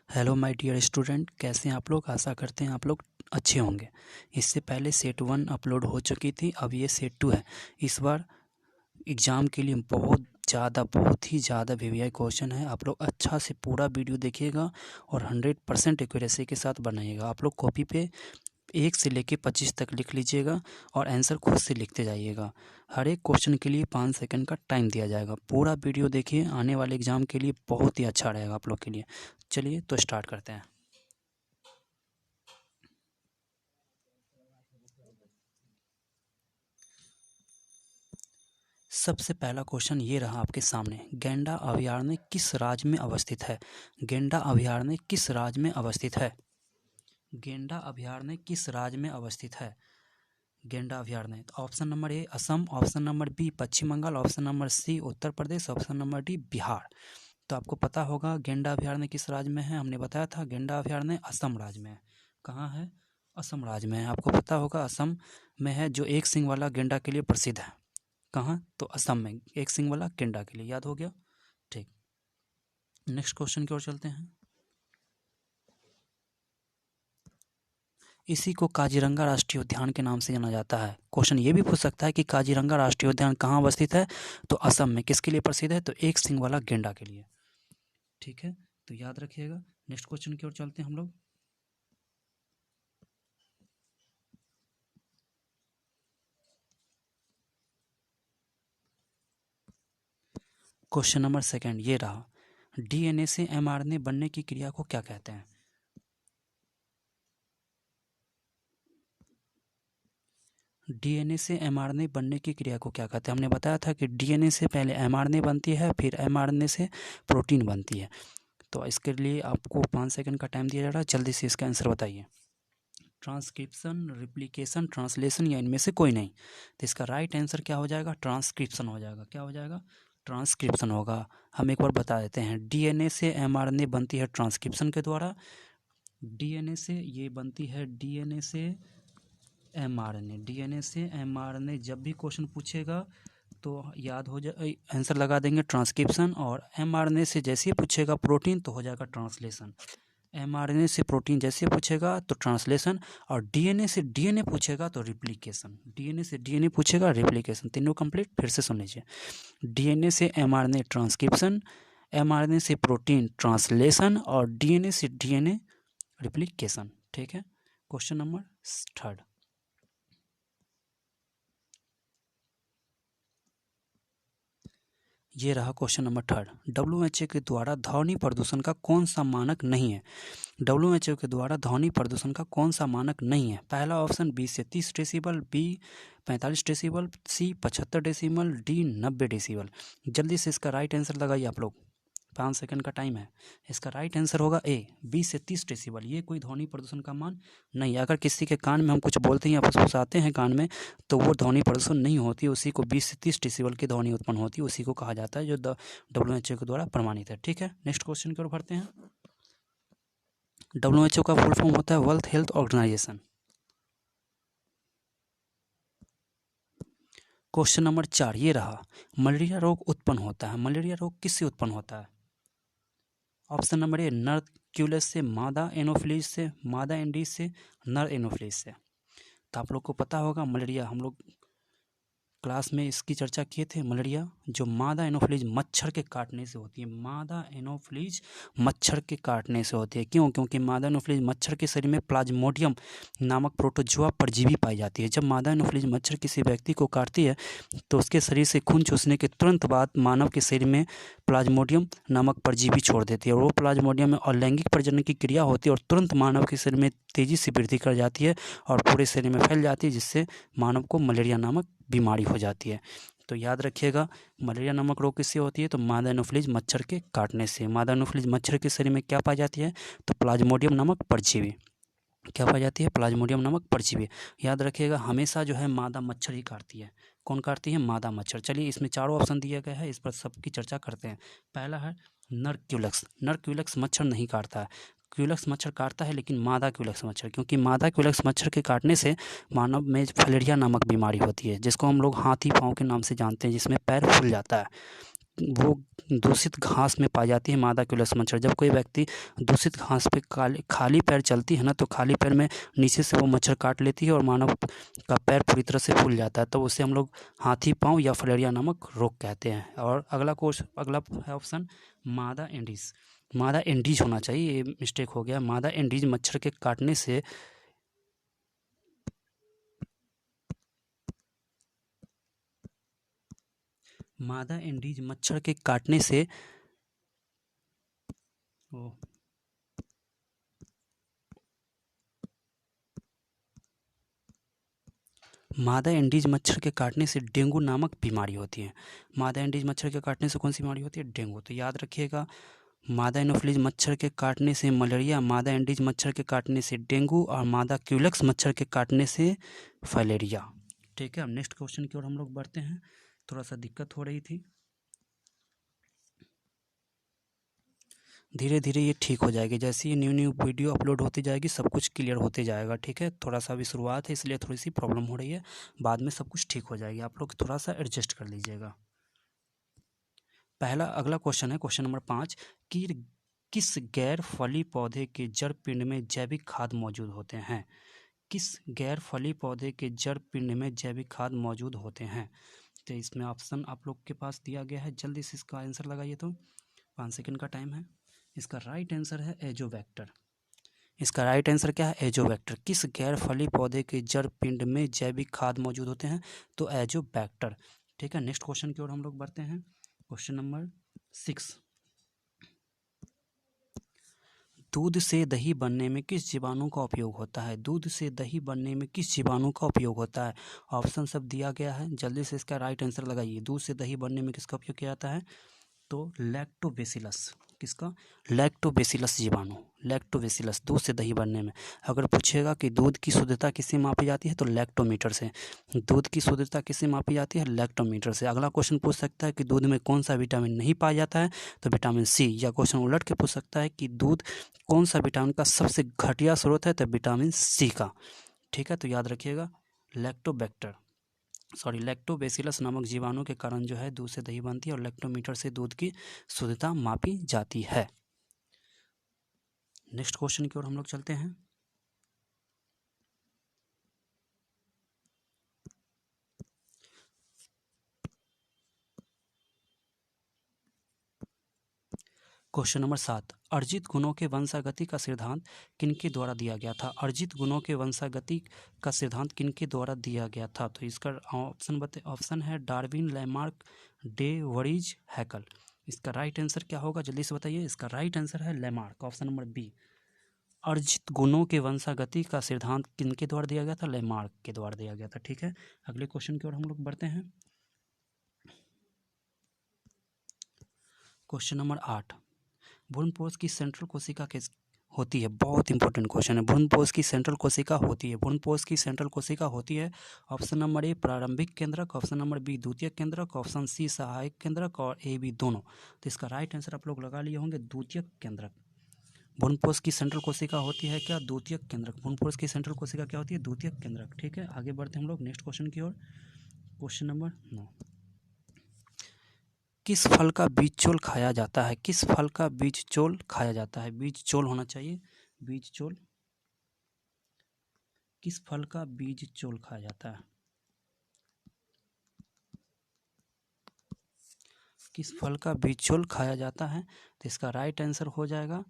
Hello my dear student, कैसे हैं आप लोग। आशा करते हैं आप लोग अच्छे होंगे। इससे पहले सेट 1 अपलोड हो चुकी थी, अब ये सेट 2 है। इस बार एग्ज़ाम के लिए बहुत ही ज़्यादा वीवीआई क्वेश्चन है। आप लोग अच्छा से पूरा वीडियो देखिएगा और 100% एक्यूरेसी के साथ बनाइएगा। आप लोग कॉपी पे 1 से लेके 25 तक लिख लीजिएगा और आंसर खुद से लिखते जाइएगा। हर एक क्वेश्चन के लिए 5 सेकंड का टाइम दिया जाएगा। पूरा वीडियो देखिए, आने वाले एग्ज़ाम के लिए बहुत ही अच्छा रहेगा आप लोग के लिए। चलिए तो स्टार्ट करते हैं। सबसे पहला क्वेश्चन ये रहा आपके सामने। गैंडा अभयारण्य किस राज्य में अवस्थित है? गैंडा अभयारण्य किस राज्य में अवस्थित है? गैंडा अभयारण्य किस राज्य में अवस्थित है? गैंडा अभयारण्य option number A Assam, option number B Paschim Bangal, option number C Uttar Pradesh, option number D Bihar. तो आपको पता होगा गैंडा अभयारण्य किस राज्य में है। हमने बताया था गैंडा अभयारण्य असम राज्य में है। कहाँ है? असम राज्य में है। आपको पता होगा असम में है, जो एक सींग वाला गैंडा के लिए प्रसिद्ध है। कहाँ? तो असम में एक सींग वाला गैंडा के लिए। याद हो गया? ठीक, नेक्स्ट क्वेश्चन की ओर चलते हैं। इसी को काजीरंगा राष्ट्रीय उद्यान के नाम से जाना जाता है। क्वेश्चन ये भी पूछ सकता है कि काजीरंगा राष्ट्रीय उद्यान कहाँ अवस्थित है? तो असम में। किसके लिए प्रसिद्ध है? तो एक सींग वाला गैंडा के लिए। ठीक है, तो याद रखिएगा। नेक्स्ट क्वेश्चन की ओर चलते हैं हम लोग। क्वेश्चन नंबर सेकंड ये रहा। डीएनए से एमआरएनए बनने की क्रिया को क्या कहते हैं? डीएनए से एमआरएनए बनने की क्रिया को क्या कहते हैं? हमने बताया था कि डीएनए से पहले एमआरएनए बनती है, फिर एमआरएनए से प्रोटीन बनती है। तो इसके लिए आपको 5 सेकंड का टाइम दिया जा रहा है, जल्दी से इसका आंसर बताइए। ट्रांसक्रिप्शन, रिप्लिकेशन, ट्रांसलेशन या इनमें से कोई नहीं। तो इसका राइट आंसर क्या हो जाएगा? ट्रांसक्रिप्शन हो जाएगा। क्या हो जाएगा? ट्रांसक्रिप्शन होगा। हम एक बार बता देते हैं। डीएनए से एमआरएनए बनती है ट्रांसक्रिप्शन के द्वारा। डीएनए से ये बनती है डीएनए से एमआरएनए। डीएनए से एमआरएनए जब भी क्वेश्चन पूछेगा तो याद हो जाए, आंसर लगा देंगे ट्रांसक्रिप्शन। और एमआरएनए से जैसे ही पूछेगा प्रोटीन तो हो जाएगा ट्रांसलेशन। एमआरएनए से प्रोटीन जैसे पूछेगा तो ट्रांसलेशन, और डीएनए से डीएनए पूछेगा तो रिप्लिकेशन। डीएनए से डीएनए पूछेगा, रिप्लिकेशन। तीनों कंप्लीट। फिर से सुन लीजिए। डीएनए से एमआरएनए ट्रांसक्रिप्शन, एमआरएनए से प्रोटीन ट्रांसलेशन, और डीएनए से डीएनए रिप्लिकेशन। ठीक है, क्वेश्चन नंबर थर्ड। ये रहा क्वेश्चन नंबर थर्ड। डब्ल्यूएचओ के द्वारा ध्वनि प्रदूषण का कौन सा मानक नहीं है? डब्ल्यूएचओ के द्वारा ध्वनि प्रदूषण का कौन सा मानक नहीं है? पहला ऑप्शन 20 से 30 डेसिबल, बी 45 डेसिबल, सी 75 डेसिबल, डी 90 डेसिबल। जल्दी से इसका राइट आंसर लगाइए आप लोग, 5 सेकंड का टाइम है। इसका राइट आंसर होगा ए 20 से 30 डेसिबल। ये कोई ध्वनि प्रदूषण का मान नहीं। अगर किसी के कान में हम कुछ बोलते हैं या फुसफुसाते हैं कान में, तो वो ध्वनि प्रदूषण नहीं होती। उसी को 20 से 30 डेसिबल की ध्वनि उत्पन्न होती है, उसी को कहा जाता है, जो डब्ल्यूएचओ के द्वारा प्रमाणित है। ठीक है, नेक्स्ट क्वेश्चन की ओर बढ़ते हैं। डब्ल्यूएचओ का फुल फॉर्म होता है world health organisation. Question number 4 ये रहा। मलेरिया रोग उत्पन्न होता है। मलेरिया रोग किससे उत्पन्न होता है? ऑप्शन नंबर ए नर क्यूलस से, मादा एनोफिलीज से, मादा एंडीज से, नर एनोफिलीज से। तो आप लोग को पता होगा मलेरिया, हम लोग क्लास में इसकी चर्चा किए थे। मलेरिया जो मादा एनोफिलीज मच्छर के काटने से होती है। मादा एनोफिलीज मच्छर के काटने से होती है। क्यों? क्योंकि मादा एनोफिलीज मच्छर के शरीर में प्लाज्मोडियम नामक प्रोटोजोआ परजीवी पाई जाती है। जब मादा एनोफिलीज मच्छर किसी व्यक्ति को काटती है तो उसके शरीर से खून चूसने के तुरंत बाद मानव के शरीर में प्लाज्मोडियम नामक परजीवी छोड़ देती है, और वो प्लाज्मोडियम में अलैंगिक प्रजनन की क्रिया होती है और तुरंत मानव के शरीर में तेजी से वृद्धि कर जाती है और पूरे शरीर में फैल जाती है, जिससे मानव को मलेरिया नामक बीमारी हो जाती है। तो याद रखिएगा, मलेरिया नामक रोग किससे होती है? तो मादा एनोफिलीज मच्छर के काटने से। मादा एनोफिलीज मच्छर के शरीर में क्या पाई जाती है? तो प्लाज्मोडियम नामक परजीवी। क्या पाई जाती है? प्लाज्मोडियम नामक परजीवी। याद रखिएगा, हमेशा जो है मादा मच्छर ही काटती है। कौन काटती है? मादा मच्छर। चलिए, इसमें चारों ऑप्शन दिया गया है, इस पर सबकी चर्चा करते हैं। पहला है नर क्यूलक्स। नर क्यूलक्स मच्छर नहीं काटता है। क्यूलक्स मच्छर काटता है लेकिन मादा क्यूलक्स मच्छर, क्योंकि मादा क्यूलक्स मच्छर के काटने से मानव में फलेरिया नामक बीमारी होती है, जिसको हम लोग हाथी पाँव के नाम से जानते हैं, जिसमें पैर फूल जाता है। वो दूषित घास में पाई जाती है मादा क्यूलेक्स मच्छर। जब कोई व्यक्ति दूषित घास पे खाली पैर चलती है ना, तो खाली पैर में नीचे से वो मच्छर काट लेती है और मानव का पैर पूरी तरह से फूल जाता है, तो उसे हम लोग हाथी पाँव या फलेरिया नामक रोग कहते हैं। और अगला है ऑप्शन मादा एंडीज। मादा एंडीज होना चाहिए, ये मिस्टेक हो गया। मादा एंडीज मच्छर के काटने से मादा एंडीज मच्छर के काटने से मादा एंडीज मच्छर के काटने से डेंगू नामक बीमारी होती है। मादा एंडीज मच्छर के काटने से कौन सी बीमारी होती है? डेंगू। तो याद रखिएगा, मादा एनोफिलीज मच्छर के काटने से मलेरिया, मादा एंडीज मच्छर के काटने से डेंगू और मादा क्यूलेक्स मच्छर के काटने से फाइलेरिया। ठीक है, अब नेक्स्ट क्वेश्चन की ओर हम लोग बढ़ते हैं। थोड़ा सा दिक्कत हो रही थी, धीरे धीरे ये ठीक हो जाएगी। जैसे ये न्यू वीडियो अपलोड होती जाएगी सब कुछ क्लियर होते जाएगा। ठीक है, थोड़ा सा अभी शुरुआत है इसलिए थोड़ी सी प्रॉब्लम हो रही है, बाद में सब कुछ ठीक हो जाएगी। आप लोग थोड़ा सा एडजस्ट कर लीजिएगा। अगला क्वेश्चन है क्वेश्चन नंबर 5 कि किस गैर फली पौधे के जड़ पिंड में जैविक खाद मौजूद होते हैं? किस गैर फली पौधे के जड़ पिंड में जैविक खाद मौजूद होते हैं? तो इसमें ऑप्शन आप लोग के पास दिया गया है, जल्दी से इसका आंसर लगाइए। तो 5 सेकंड का टाइम है। इसका राइट आंसर है एजोवैक्टर। इसका राइट आंसर क्या है? एजोवैक्टर। किस गैर फली पौधे के जड़ पिंड में जैविक खाद मौजूद होते हैं? तो एजोवैक्टर। ठीक है, नेक्स्ट क्वेश्चन की ओर हम लोग बढ़ते हैं। क्वेश्चन नंबर 6, दूध से दही बनने में किस जीवाणु का उपयोग होता है? दूध से दही बनने में किस जीवाणु का उपयोग होता है? ऑप्शन सब दिया गया है, जल्दी से इसका राइट आंसर लगाइए। दूध से दही बनने में किसका उपयोग किया जाता है? तो लैक्टोबैसिलस। किसका? लैक्टोबैसिलस जीवाणु। लैक्टोबैसिलस दूध से दही बनने में। अगर पूछेगा कि दूध की शुद्धता किससे मापी जाती है, तो लैक्टोमीटर से। दूध की शुद्धता किससे मापी जाती है? लैक्टोमीटर से। अगला क्वेश्चन पूछ सकता है कि दूध में कौन सा विटामिन नहीं पाया जाता है, तो विटामिन सी। या क्वेश्चन उलट के पूछ सकता है कि दूध कौन सा विटामिन का सबसे घटिया स्रोत है, तो विटामिन सी का। ठीक है, तो याद रखिएगा लैक्टोबैसिलस नामक जीवाणु के कारण जो है दूध से दही बनती है और लैक्टोमीटर से दूध की शुद्धता मापी जाती है। नेक्स्ट क्वेश्चन की ओर हम लोग चलते हैं। क्वेश्चन नंबर 7, अर्जित गुणों के वंशागति का सिद्धांत किनके द्वारा दिया गया था? अर्जित गुणों के वंशागति का सिद्धांत किनके द्वारा दिया गया था? तो इसका ऑप्शन है डार्विन, लैमार्क, डे वरीज, हैकल। इसका राइट आंसर क्या होगा, जल्दी से बताइए। इसका राइट आंसर है लैमार्क, ऑप्शन नंबर बी। अर्जित गुणों के वंशागति का सिद्धांत किनके द्वारा दिया गया था? लैमार्क के द्वारा दिया गया था। ठीक है, अगले क्वेश्चन की ओर हम लोग बढ़ते हैं। क्वेश्चन नंबर 8, भ्रूणपोष की सेंट्रल कोशिका किस होती है? बहुत इंपॉर्टेंट क्वेश्चन है। भ्रूणपोष की सेंट्रल कोशिका होती है। भ्रूणपोष की सेंट्रल कोशिका होती है ऑप्शन नंबर ए प्रारंभिक केंद्रक, ऑप्शन नंबर बी द्वितीयक केंद्रक, ऑप्शन सी सहायक केंद्रक और ए बी दोनों। तो इसका राइट आंसर आप लोग लगा लिए होंगे द्वितीयक केंद्रक। भ्रूणपोष की सेंट्रल कोशिका होती है क्या? द्वितीयक केंद्रक। भ्रूणपोष की सेंट्रल कोशिका क्या होती है? द्वितीयक केंद्रक। ठीक है, आगे बढ़ते हम लोग नेक्स्ट क्वेश्चन की ओर। क्वेश्चन नंबर 9, किस फल का बीज चोल खाया जाता है? किस फल का बीज चोल खाया जाता है? बीज चोल होना चाहिए, बीज चोल। किस फल का बीज चोल खाया जाता है? किस फल का बीज चोल खाया जाता है? तो इसका राइट आंसर हो जाएगा,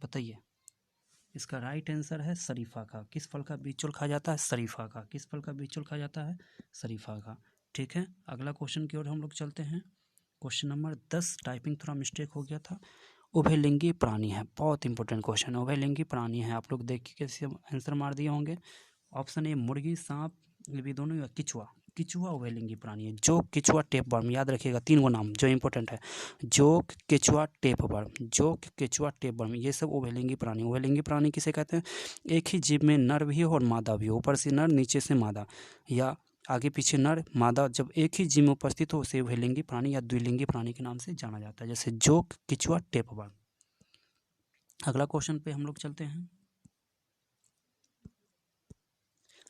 बताइए। इसका राइट आंसर है शरीफा का। किस फल का बीज चोल खाया जाता है? शरीफा का। किस फल का बीज चोल खाया जाता है? शरीफा का। ठीक है, अगला क्वेश्चन की ओर हम लोग चलते हैं। क्वेश्चन नंबर 10, टाइपिंग थोड़ा मिस्टेक हो गया था। उभयलिंगी प्राणी है, बहुत इंपॉर्टेंट क्वेश्चन है। उभयलिंगी प्राणी है, आप लोग देख के कैसे आंसर मार दिए होंगे। ऑप्शन ए मुर्गी, सांप, ये भी दोनों, या किचुआ। किचुआ उभयलिंगी प्राणी है। जोक, केचुआ, टेपवर्म, याद रखिएगा 3 गो नाम जो इंपॉर्टेंट है। जोक, केचुआ, टेपवर्म। जोक, केचुआ, टेपवर्म, ये सब उभयलिंगी प्राणी। उभयलिंगी प्राणी किसे कहते हैं? एक ही जीव में नर भी हो और मादा भी हो, ऊपर से नर नीचे से मादा, या आगे पीछे नर मादा जब एक ही जीव में उपस्थित हो उसे उभयलिंगी प्राणी या द्विलिंगी प्राणी के नाम से जाना जाता है, जैसे जोक, केचुआ, टेपवर्म। अगला क्वेश्चन पे हम लोग चलते हैं।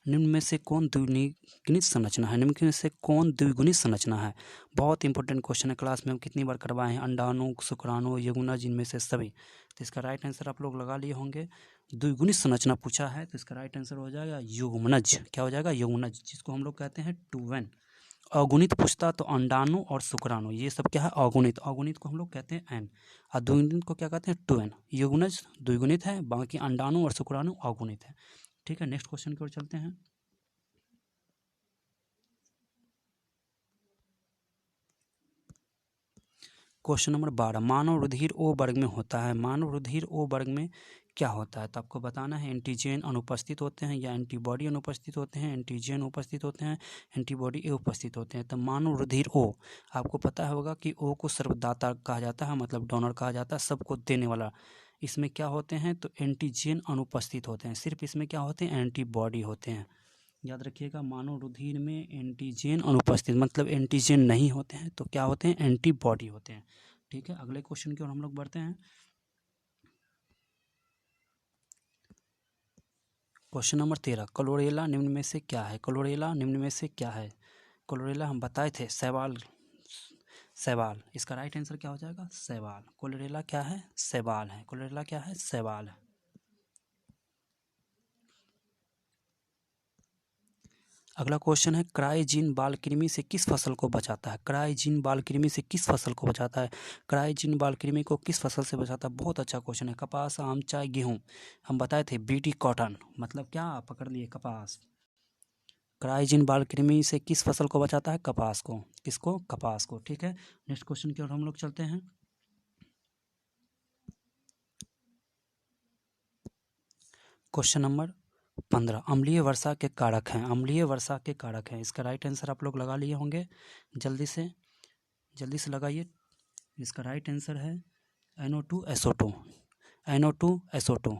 निम्न में से कौन द्विगुणित संरचना है? निम्न में से कौन द्विगुणित संरचना है? बहुत इंपॉर्टेंट क्वेश्चन है, क्लास में हम कितनी बार करवाए हैं। अंडाणु, शुक्राणु, युग्मनज, इनमें से सभी। तो इसका राइट आंसर आप लोग लगा लिए होंगे। द्विगुणित संरचना पूछा है तो इसका राइट आंसर हो जाएगा युग्मनज। क्या हो जाएगा? युग्मनज, जिसको हम लोग कहते हैं 2n। अगुणित पूछता तो अंडाणु और शुक्राणु, ये सब क्या है? अगुणित। अगुणित को हम लोग कहते हैं n, और द्विगुणित को क्या कहते हैं? 2n। युग्मनज द्विगुणित है, बाकी अंडाणु और शुक्राणु अगुणित है। ठीक है, नेक्स्ट क्वेश्चन की ओर चलते हैं। क्वेश्चन नंबर 12, मानव रुधिर ओ वर्ग में होता है। मानव रुधिर ओ वर्ग में क्या होता है? तो आपको बताना है एंटीजन अनुपस्थित होते हैं या एंटीबॉडी अनुपस्थित होते हैं, एंटीजन उपस्थित होते हैं, एंटीबॉडी ए उपस्थित होते हैं। तो मानव रुधिर ओ, आपको पता होगा कि ओ को सर्वदाता कहा जाता है, मतलब डोनर कहा जाता है, सबको देने वाला। इसमें क्या होते हैं? तो एंटीजन अनुपस्थित होते हैं। सिर्फ इसमें क्या होते हैं? एंटीबॉडी होते हैं। याद रखिएगा, मानव रुधिर में एंटीजन अनुपस्थित, मतलब एंटीजन नहीं होते हैं तो क्या होते हैं? एंटीबॉडी होते हैं। ठीक है, अगले क्वेश्चन की ओर हम लोग बढ़ते हैं। क्वेश्चन नंबर 13, क्लोरेला निम्न में से क्या है? क्लोरेला निम्न में से क्या है? क्लोरेला हम बताए थे शैवाल। शैवाल, इसका राइट आंसर क्या हो जाएगा? शैवाल। क्लोरेला क्या है? शैवाल है। क्लोरेला क्या है? शैवाल है। अगला क्वेश्चन है, क्राइजीन बाल कृमि से किस फसल को बचाता है? क्राइजीन बाल कृमि से किस फसल को बचाता है? क्राइजीन बाल कृमि को किस फसल से बचाता है? बहुत अच्छा क्वेश्चन है। कपास, आम, चाय, गेहूं। हम बताए थे बीटी कॉटन, मतलब क्या पकड़ लिए? कपास। क्राइजीन बाल कृमि से किस फसल को बचाता है? कपास को। किसको? कपास को। ठीक है, नेक्स्ट क्वेश्चन की ओर हम लोग चलते हैं। क्वेश्चन नंबर 15, अम्लीय वर्षा के कारक हैं। अम्लीय वर्षा के कारक हैं, इसका राइट आंसर आप लोग लगा लिए होंगे। जल्दी से लगाइए। इसका राइट आंसर है NO2SO2। NO2SO2,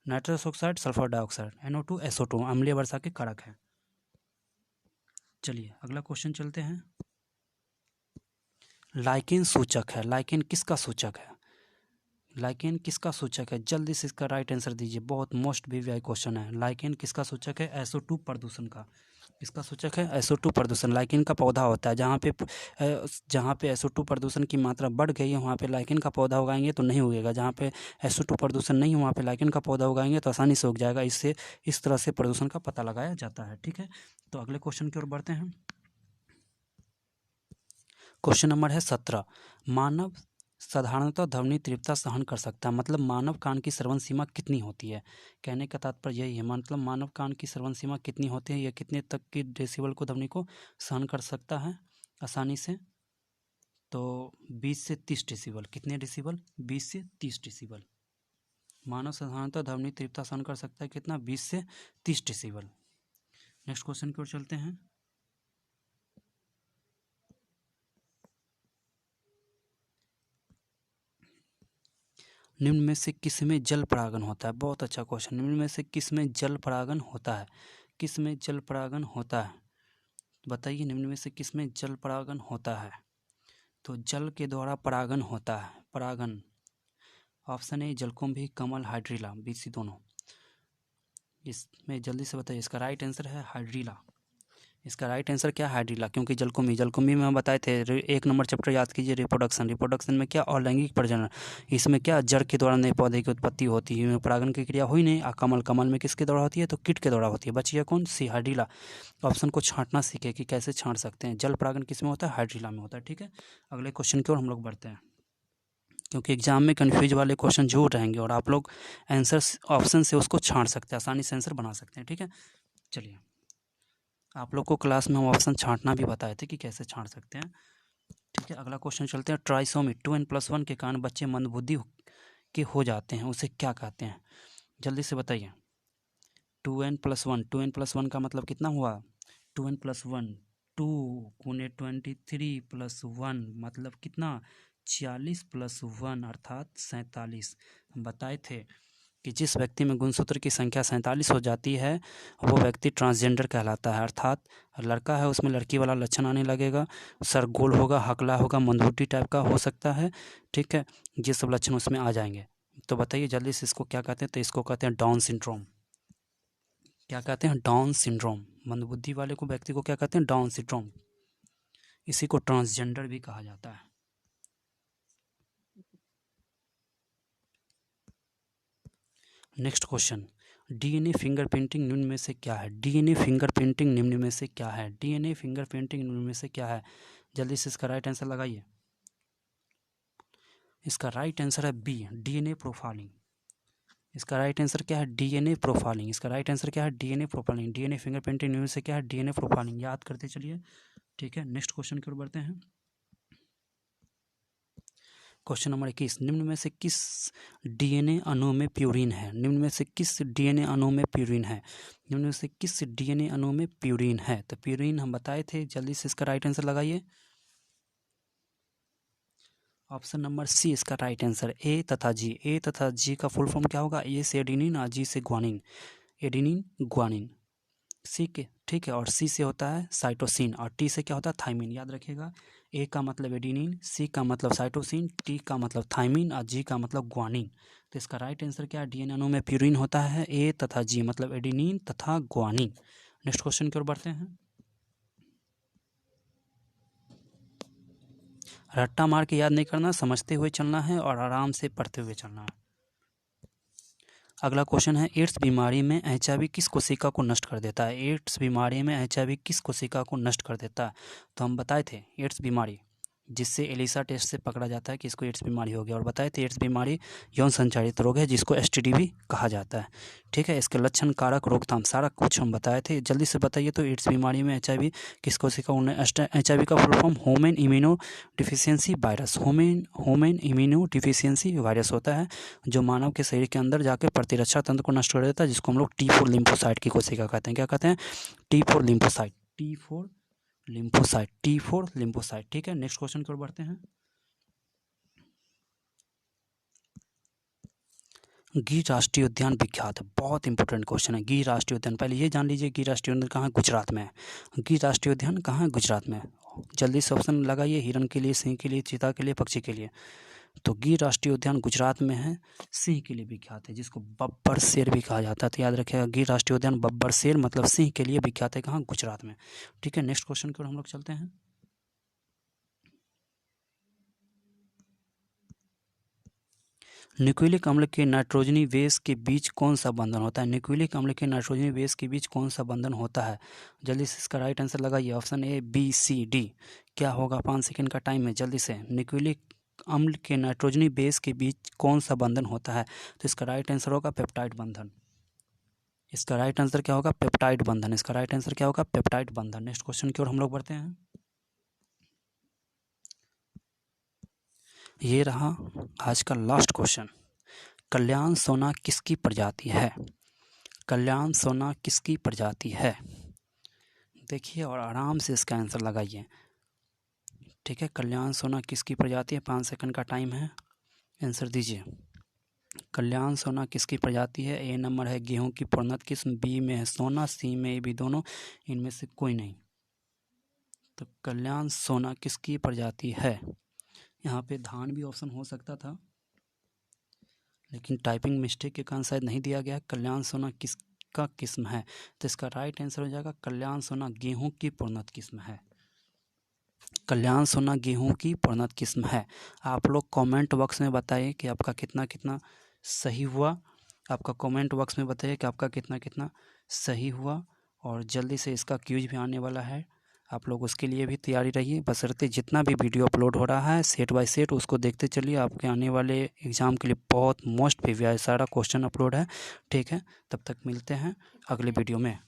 nitrous oxide, sulphur dioxide. NO2SO2 अम्लीय वर्षा के कारक है। चलिए अगला क्वेश्चन चलते हैं। लाइकेन सूचक है। लाइकेन किसका सूचक है? लाइकेन किसका सूचक है? जल्दी से इसका राइट आंसर दीजिए, बहुत मोस्ट वीवीआई क्वेश्चन है। लाइकेन किसका सूचक है? SO2 प्रदूषण का। किसका सूचक है? SO2 प्रदूषण। लाइकेन का पौधा होता है, जहाँ पे SO2 प्रदूषण की मात्रा बढ़ गई है वहाँ पे लाइकेन का पौधा उगाएंगे तो नहीं उगेगा। जहाँ पे SO2 प्रदूषण नहीं है वहाँ पे लाइकेन का पौधा उगाएंगे तो आसानी से उग जाएगा। इससे इस तरह से प्रदूषण का पता लगाया जाता है। ठीक है, तो अगले क्वेश्चन की ओर बढ़ते हैं। क्वेश्चन नंबर है 17, मानव साधारणतः ध्वनि तीव्रता सहन कर सकता है, मतलब मानव कान की श्रवण सीमा कितनी होती है? कहने का तात्पर्य यही है, मतलब मानव कान की श्रवण सीमा कितनी होती है या कितने तक की डेसिबल को ध्वनि को सहन कर सकता है आसानी से? तो 20 से 30 डेसिबल। कितने डेसिबल? 20 से 30 डेसिबल। मानव साधारणतः ध्वनि तीव्रता सहन कर सकता है कितना? 20 से 30 डेसिबल। नेक्स्ट क्वेश्चन की ओर चलते हैं। निम्न में से किस में जल परागन होता है? बहुत अच्छा क्वेश्चन। निम्न में से किस में जल परागन होता है? किस में जल परागन होता है? बताइए, निम्न में से किस में जल परागन होता है? तो जल के द्वारा परागन होता है। परागन, ऑप्शन ए जलकुंभी, कमल, हाइड्रीला, बीसी दोनों। इसमें जल्दी से बताइए, इसका राइट आंसर है हाइड्रीला। इसका राइट आंसर क्या है? हाइड्रीला, क्योंकि जलकुंभी में हम बताए थे 1 नंबर चैप्टर याद कीजिए, रिप्रोडक्शन में क्या? अलैंगिक प्रजनन। इसमें क्या? जड़ के द्वारा नए पौधे की उत्पत्ति होती है, परागन की क्रिया हुई नहीं। कमल में किसके द्वारा होती है? तो कीट के द्वारा होती है। बचिए कौन सी? हाइड्रीला। ऑप्शन को छांटना सीखे कि कैसे छांट सकते हैं। जल परागन किस में होता है? हाइड्रीला में होता है। ठीक है, अगले क्वेश्चन की ओर हम लोग बढ़ते हैं, क्योंकि एग्जाम में कन्फ्यूज वाले क्वेश्चन जरूर रहेंगे और आप लोग आंसर ऑप्शन से उसको छांट सकते हैं, आसानी से आंसर बना सकते हैं। ठीक है, चलिए, आप लोग को क्लास में हम ऑप्शन छांटना भी बताए थे कि कैसे छांट सकते हैं। ठीक है, अगला क्वेश्चन चलते हैं। ट्राइसोमी 2n+1 के कारण बच्चे मंदबुद्धि के हो जाते हैं, उसे क्या कहते हैं? जल्दी से बताइए। 2n+1 का मतलब कितना हुआ? 2n+1, 2 गुने 23 + 1 मतलब कितना? 46 + 1 अर्थात 47। हम बताए थे कि जिस व्यक्ति में गुणसूत्र की संख्या 47 हो जाती है वो व्यक्ति ट्रांसजेंडर कहलाता है, अर्थात लड़का है उसमें लड़की वाला लक्षण आने लगेगा, सर गोल होगा, हकला होगा, मंदबुद्धि टाइप का हो सकता है। ठीक है, ये सब लक्षण उसमें आ जाएंगे। तो बताइए जल्दी से इसको क्या कहते हैं? तो इसको कहते हैं डाउन सिंड्रोम। क्या कहते हैं? Down syndrome. मंदबुद्धि वाले को व्यक्ति को क्या कहते हैं? Down syndrome. इसी को ट्रांसजेंडर भी कहा जाता है। नेक्स्ट क्वेश्चन, डीएनए फिंगरप्रिंटिंग निम्न में से क्या है? डीएनए फिंगरप्रिंटिंग निम्न में से क्या है? डीएनए फिंगरप्रिंटिंग निम्न में से क्या है? जल्दी से इसका राइट आंसर लगाइए। इसका राइट आंसर है बी, डीएनए प्रोफाइलिंग। इसका राइट आंसर क्या है? DNA profiling. इसका राइट आंसर क्या है? DNA profiling. डीएनए फिंगरप्रिंटिंग निम्न में से क्या है? DNA profiling. याद करते चलिए, ठीक है। नेक्स्ट क्वेश्चन की ओर बढ़ते हैं। क्वेश्चन नंबर 21, निम्न में से किस डीएनए अणु में प्यूरिन है? निम्न में से किस डीएनए अणु में प्यूरिन है? निम्न में से किस डीएनए अणु में प्यूरिन है? तो प्यूरिन हम बताए थे, जल्दी से इसका राइट आंसर लगाइए। ऑप्शन नंबर सी इसका राइट आंसर, ए तथा जी। ए तथा जी का फुल फॉर्म क्या होगा? ए से एडेनिन और जी से ग्वानिन, एडेनिन ग्वानिन। सी के, ठीक है, और सी से होता है साइटोसिन, और टी से क्या होता है? थाइमिन। याद रखिएगा, ए का मतलब एडेनिन, सी का मतलब साइटोसिन, टी का मतलब थाइमिन और जी का मतलब ग्वानिन। तो इसका राइट आंसर क्या है? डीएनए अणु में प्यूरिन होता है ए तथा जी, मतलब एडेनिन तथा ग्वानिन। नेक्स्ट क्वेश्चन की ओर बढ़ते हैं। रट्टा मार के याद नहीं करना, समझते हुए चलना है और आराम से पढ़ते हुए चलना है। अगला क्वेश्चन है, एड्स बीमारी में एचआईवी किस कोशिका को नष्ट कर देता है? एड्स बीमारी में एचआईवी किस कोशिका को नष्ट कर देता है? तो हम बताए थे एड्स बीमारी, जिससे एलिसा टेस्ट से पकड़ा जाता है कि इसको एड्स बीमारी हो गया, और बताए थे एड्स बीमारी यौन संचारित रोग है जिसको एसटीडी भी कहा जाता है, ठीक है। इसके लक्षण, कारक, रोकथाम सारा कुछ हम बताए थे। जल्दी से बताइए तो एड्स बीमारी में एचआईवी किस कोशिका को? एचआईवी का full form human immuno deficiency virus. Human immuno deficiency virus होता है जो मानव के शरीर के अंदर जाकर प्रतिरक्षा तंत्र को नष्ट कर देता है, जिसको हम लोग T4 लिम्फोसाइट की कोशिका कहते हैं। क्या कहते हैं? T4 lymphocyte, T4 lymphocyte, T4 lymphocyte, ठीक है। नेक्स्ट क्वेश्चन की ओर बढ़ते हैं। गिर राष्ट्रीय उद्यान विख्यात है, बहुत इंपॉर्टेंट क्वेश्चन है। गिर राष्ट्रीय उद्यान, पहले ये जान लीजिए गिर राष्ट्रीय उद्यान कहाँ है? गुजरात में है। गिर राष्ट्रीय उद्यान कहाँ है? गुजरात में है। जल्दी से ऑप्शन लगाइए, हिरन के लिए, सिंह के लिए, चीता के लिए, पक्षी के लिए। तो गिर राष्ट्रीय उद्यान गुजरात में है, सिंह के लिए विख्यात है, जिसको बब्बर शेर भी कहा जाता है। तो याद रखिएगा, गिर राष्ट्रीय उद्यान बब्बर शेर मतलब सिंह के लिए विख्यात है, कहाँ? गुजरात में, ठीक है। नेक्स्ट क्वेश्चन की ओर हम लोग चलते हैं। न्यूक्लिक अम्ल के नाइट्रोजनी बेस के बीच कौन सा बंधन होता है? न्यूक्लिक अम्ल के नाइट्रोजनी बेस के बीच कौन सा बंधन होता है? जल्दी से इसका राइट आंसर लगाइए। Option A, B, C, D. क्या होगा? 5 सेकंड का टाइम है, जल्दी से। न्यूक्लिक अम्ल के नाइट्रोजनी बेस के बीच कौन सा बंधन होता है? तो इसका राइट आंसर होगा पेप्टाइड बंधन। इसका राइट आंसर क्या होगा? पेप्टाइड बंधन। इसका राइट आंसर क्या होगा? पेप्टाइड बंधन। नेक्स्ट क्वेश्चन की ओर हम लोग बढ़ते हैं। ये रहा आज का लास्ट क्वेश्चन। कल्याण सोना किसकी प्रजाति है? कल्याण सोना किसकी प्रजाति है? देखिए और आराम से इसका आंसर लगाइए, ठीक है। कल्याण सोना किसकी प्रजाति है? 5 सेकंड का टाइम है, आंसर दीजिए। कल्याण सोना किसकी प्रजाति है? ए नंबर है गेहूं की प्रोन्नत किस्म, बी में है सोना, सी में भी दोनों, इनमें से कोई नहीं। तो कल्याण सोना किसकी प्रजाति है? यहाँ पे धान भी ऑप्शन हो सकता था, लेकिन टाइपिंग मिस्टेक के कारण शायद नहीं दिया गया। कल्याण सोना किसका किस्म है? तो इसका राइट आंसर हो जाएगा कल्याण सोना गेहूं की प्रोन्नत किस्म है। कल्याण सोना गेहूं की प्रोन्नत किस्म है। आप लोग कमेंट बॉक्स में बताइए कि आपका कितना कितना सही हुआ। आपका कमेंट बॉक्स में बताइए कि आपका कितना कितना सही हुआ। और जल्दी से इसका क्यूज भी आने वाला है, आप लोग उसके लिए भी तैयारी रहिए। बशर्ते जितना भी वीडियो अपलोड हो रहा है सेट बाय सेट उसको देखते चलिए। आपके आने वाले एग्ज़ाम के लिए बहुत मोस्ट प्रीवियस सारा क्वेश्चन अपलोड है, ठीक है। तब तक मिलते हैं अगले वीडियो में।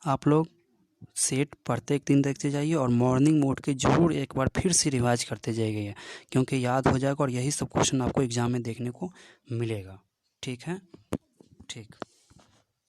आप लोग सेट प्रत्येक दिन देखते जाइए और मॉर्निंग मोड के जरूर एक बार फिर से रिवाइज करते जाइए, क्योंकि याद हो जाएगा और यही सब क्वेश्चन आपको एग्ज़ाम में देखने को मिलेगा, ठीक है। ठीक।